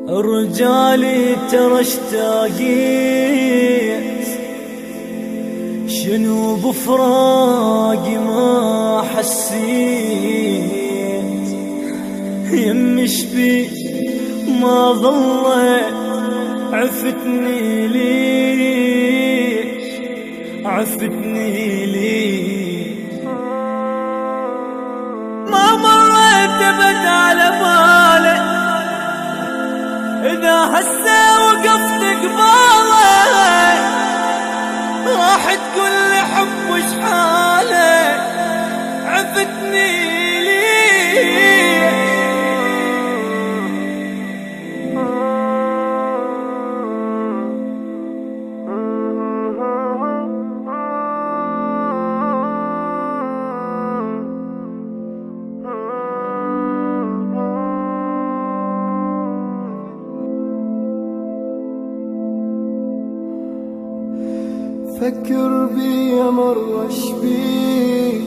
رجالي ترى اشتاقيت، شنو بفراقي ما حسيت، يمي شبي ما ظلت عفتني ليش، عفتني ليش، ما مريت ابد على بالي إذا هسه وقفت قبالك راح تقول لي حب وش حالك، عفتني ليه. فكر بي مرة شبيك،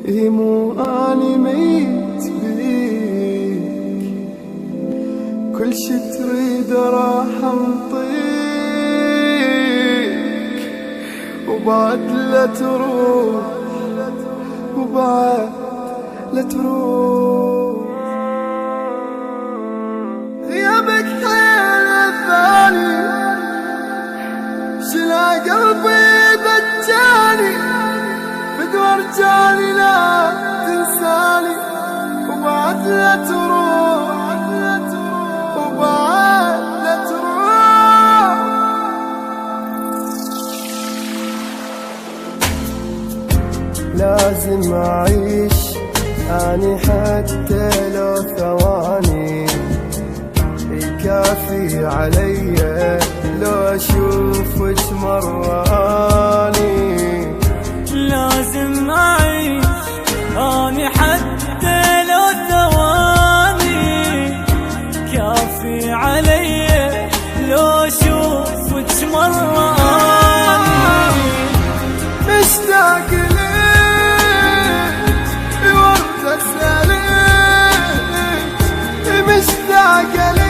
مو أني ميت بيك، كل شي تريد راح انطيك، وبعد لا تروح، وبعد لا تروح، غيابك حيل الثاني شلا قلبي بجاني، بدور جاني لا تنساني، وبعد لا تروح، وبعد لا تروح. لازم أعيش أني حتى لو ثواني، يكافي علي لو أشوفك مرة أني. لازم أعيش أني حتى لو ثواني، كافي علي لو أشوفك مرة أني. مشتاق ليك ورد أسألك، مشتاق ليك،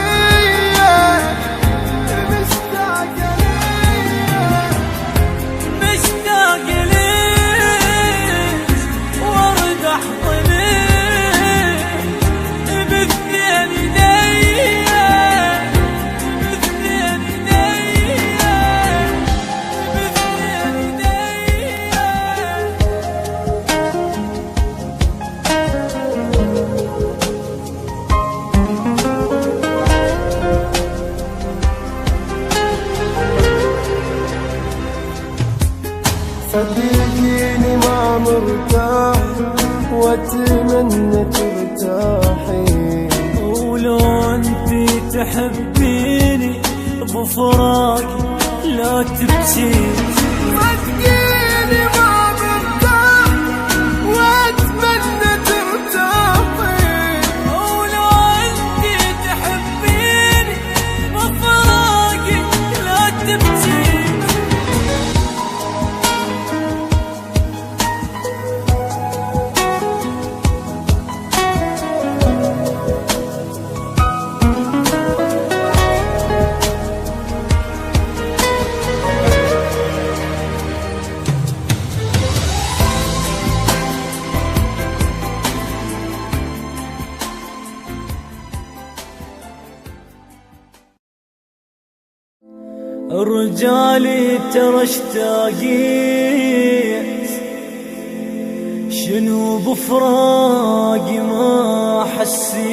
صدقيني ما مرتاح واتمنى ترتاحي، ولو انتي تحبيني بفراقي لا تبكي. صدقيني ما مرتاح واتمنى ترتاحي، ولو انتي تحبيني بفراقي لا تبكي. رجالي ترى اشتاقيت، شنو بفراقي ما حسيت،